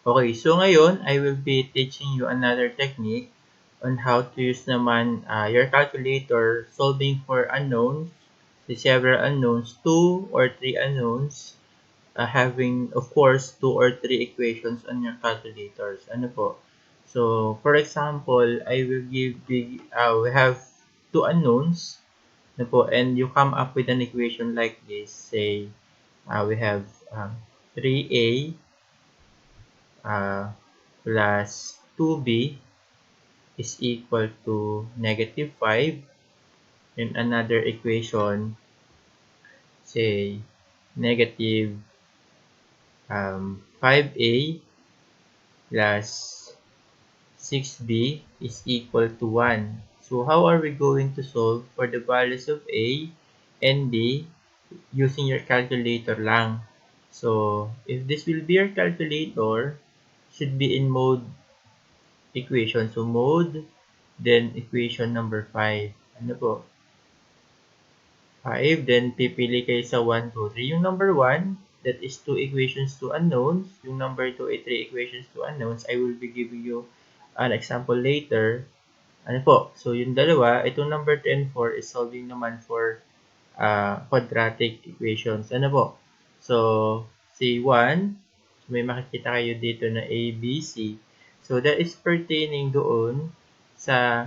Okay, so ngayon, I will be teaching you another technique on how to use naman your calculator solving for unknowns, several unknowns, 2 or 3 unknowns, having, of course, 2 or 3 equations on your calculators. Ano po? So, for example, I will we have 2 unknowns, ano po, and you come up with an equation like this. Say, we have 3a uh, plus 2b is equal to -5. And another equation, say, negative 5a plus 6b is equal to 1. So how are we going to solve for the values of a and b using your calculator lang? So if this will be your calculator, should be in mode equation. So mode, then equation number 5. Ano po? 5, then pipili kayo sa 1, 2, 3. Yung number 1, that is 2 equations, 2 unknowns. Yung number 2 ay 3 equations, 2 unknowns. I will be giving you an example later. Ano po? So, yung dalawa, itong number 2 and 4 is solving naman for quadratic equations. Ano po? So, say 1, may makikita kayo dito na A, B, C. So, that is pertaining doon sa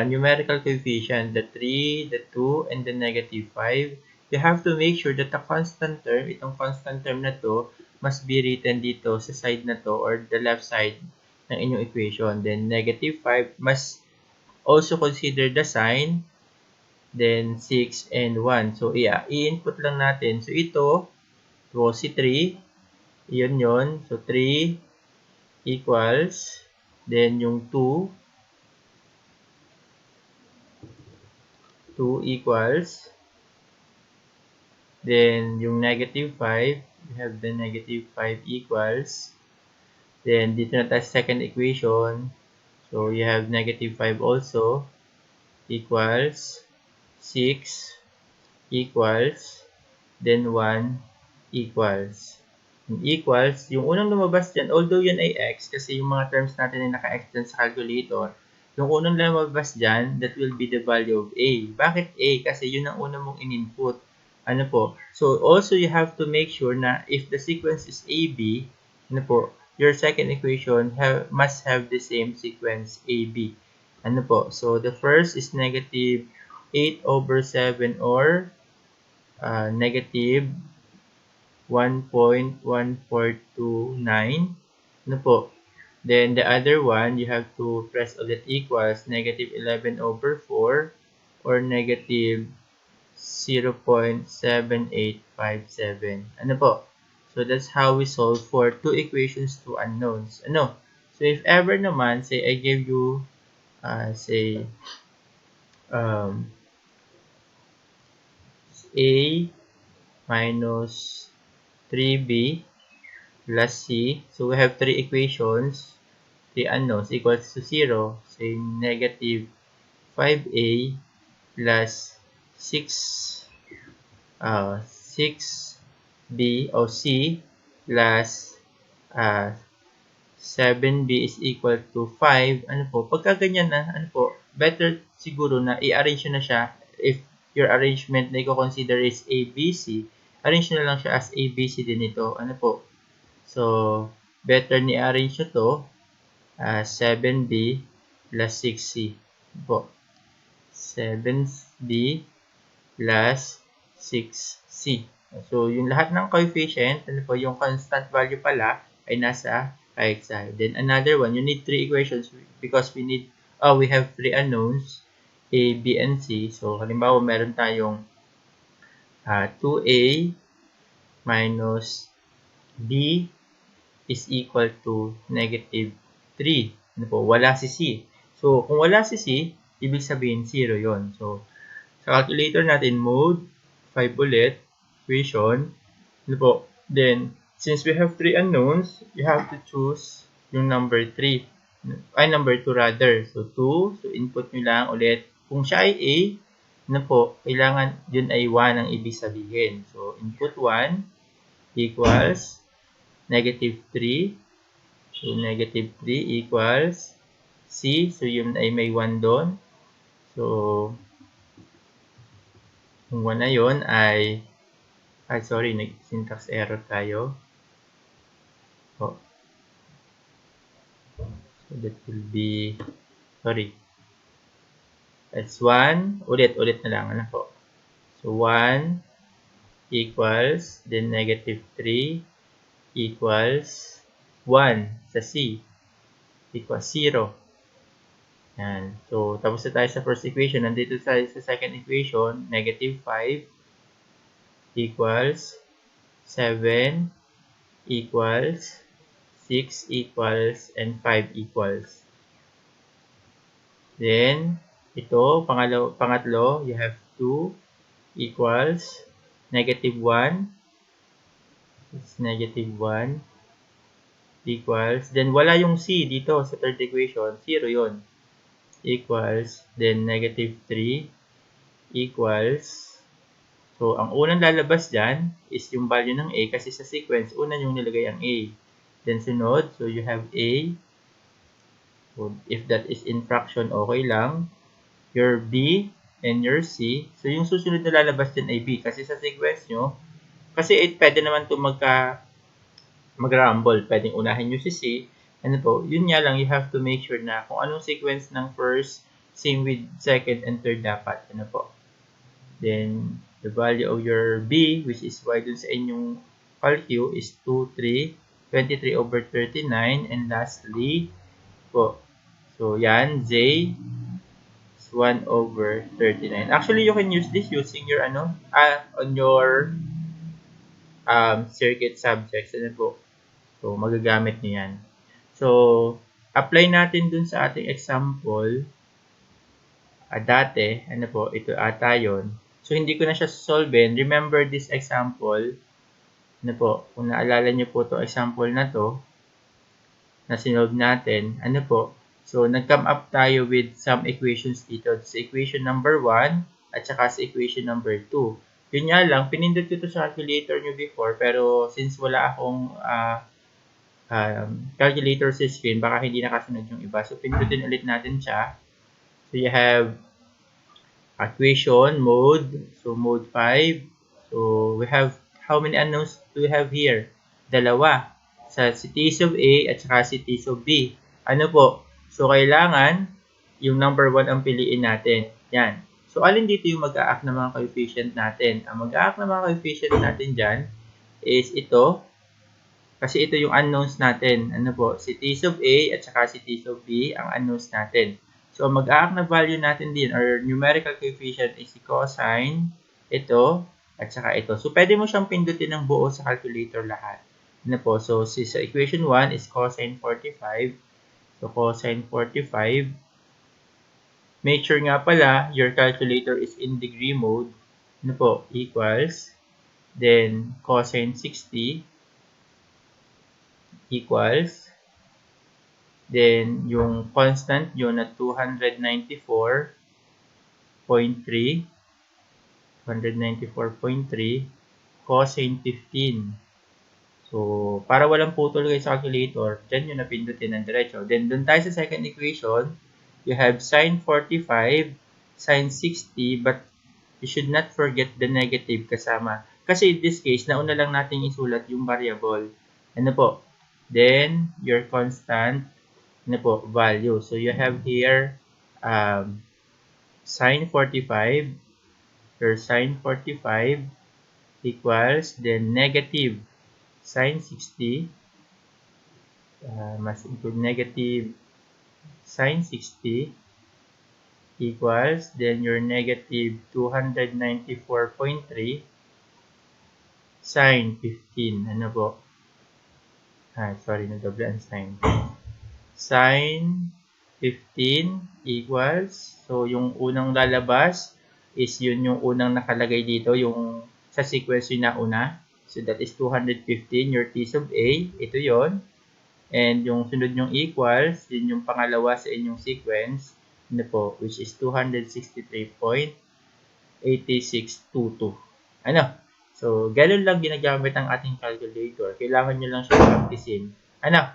numerical coefficient, the 3, the 2, and the -5. You have to make sure that the constant term, itong constant term na to, must be written dito sa side na to or the left side ng inyong equation. Then, -5 must also consider the sign, then 6 and 1. So, i-input lang natin. So, ito, si 3, yun. So, 3 equals, then yung 2 equals, then yung -5, we have the -5 equals, then dito na tayo sa second equation. So, you have -5 also equals 6 equals, then 1 equals. Yung equals, yung unang lumabas dyan, although yan ay x, kasi yung mga terms natin ay naka-x dyan sa calculator, yung unang lumabas dyan, that will be the value of a. Bakit a? Kasi yun ang unang mong in-input. Ano po? So, also you have to make sure na if the sequence is AB, ano po, your second equation must have the same sequence AB. Ano po? So, the first is -8/7 or negative 1.1429. Ano po? Then, the other one, you have to press ulit equals -11/4 or negative 0.7857. Ano po? So, that's how we solve for 2 equations, 2 unknowns. Ano? So, if ever naman, say, I gave you, say, A minus 3B plus C. So, we have 3 equations, 3 unknowns equals to 0. Say, negative 5A plus 6B o C plus 7B is equal to 5. Ano po? Pagka ganyan na, ano po, better siguro na i-arrange na siya. If your arrangement na i-consider is ABC, arrange na lang siya as ABC din ito. Ano po? So, better ni arrange nyo to 7B plus 6C. Ano po? 7B plus 6C. So, yung lahat ng coefficient, ano po, yung constant value pala, ay nasa right side. Then, another one, you need 3 equations because we have 3 unknowns, A, B, and C. So, halimbawa, meron tayong 2A minus B is equal to -3. Ano po? Wala si C. So, kung wala si C, ibig sabihin 0 yon. So, sa calculator natin, mode, 5 ulit, equation, ano po? Then, since we have 3 unknowns, you have to choose yung number 3. Ay, number 2 rather. So, 2. So, input nyo lang ulit. Kung siya ay A, ano po? Kailangan yun ay 1 ang ibig sabihin. So, input 1 equals -3 So, negative 3 equals C. So, yun ay may 1 doon. So, yung 1 na yun ay, sorry, nag-syntax error tayo. Oh, so, that will be, sorry, that's 1. Ulit na lang. Ano po? So, 1 equals, then negative 3 equals 1 sa C equals 0. Yan. So, tapos na tayo sa first equation. Nandito tayo sa second equation, negative 5 equals 7 equals 6 equals and 5 equals. Then, ito, pangatlo, you have 2 equals negative 1. It's negative 1 equals, then wala yung C dito sa third equation, 0 yun. Equals, then negative 3 equals, so ang unang lalabas dyan is yung value ng A kasi sa sequence, una yung nilagay ang A. Then sunod, so you have A. So if that is in fraction, okay lang. Your B and your C. So yung susunod na lalabas dyan ay B kasi sa sequence nyo, kasi pwede naman ito mag-rumble. Pwedeng unahin nyo si C. Ano po, yun nga lang, you have to make sure na kung anong sequence ng first, same with second and third dapat. Ano po. Then, the value of your B, which is y dun sa inyong Calcu, is 23 over 39. And lastly, po, so yan, J is 1 over 39. Actually, you can use this using your, on your circuit subjects. Ano po. So, magagamit nyo yan. So, apply natin dun sa ating example. Dati, ano po, ito ata yun. So, hindi ko na siya solve. Remember this example. Ano po, kung naalala nyo po itong example na to, na sinolve natin, ano po, so, nag-come up tayo with some equations dito. Sa equation number 1, at saka sa equation number 2. Yun nga lang, pinindot ko ito sa calculator nyo before, pero since wala akong calculator sa screen, baka hindi nakasunod yung iba. So, pindutin ulit natin siya. So, you have equation, mode. So, mode 5. So, we have, how many unknowns do we have here? Dalawa. Sa cities of A at saka cities of B. Ano po? So, kailangan yung number 1 ang piliin natin. Yan. So, alin dito yung mag-a-act ng mga coefficient natin? Ang mag-a-act ng mga coefficient natin dyan is ito. Kasi ito yung unknowns natin. Ano po? Cities of A at saka cities of B ang unknowns natin. So, mag-a-act na value natin din or numerical coefficient is si cosine, ito, at saka ito. So, pwede mo siyang pindutin ng buo sa calculator lahat. Ano po? So, sa equation 1 is cosine 45. So, cosine 45. Make sure nga pala, your calculator is in degree mode. Ano po? Equals. Then, cosine 60 equals. Then, yung constant yun na 294.3 cosine 15. So, para walang putol kayo sa calculator, dyan yung napindutin ng diretso. Then, dun tayo sa second equation, you have sine 45, sine 60, but you should not forget the negative kasama. Kasi in this case, nauna lang natin isulat yung variable. Ano po? Then, your constant, ano po, value. So, you have here, sine 45, your sine 45 equals, then negative sine 60, must include negative sine 60 equals, then your negative 294.3 sine 15. Ano po? Sorry, nadoble ang sign. Sine 15 equals, so yung unang lalabas is yun yung unang nakalagay dito, yung sa sequence yung nauna. So that is 215, your T's of A, ito yon. And yung sunod yung equals, yun yung pangalawa sa inyong sequence, ano po, which is 263.8622. Ano? So, ganun lang ginagamit ang ating calculator. Kailangan nyo lang siya practicein. Ano?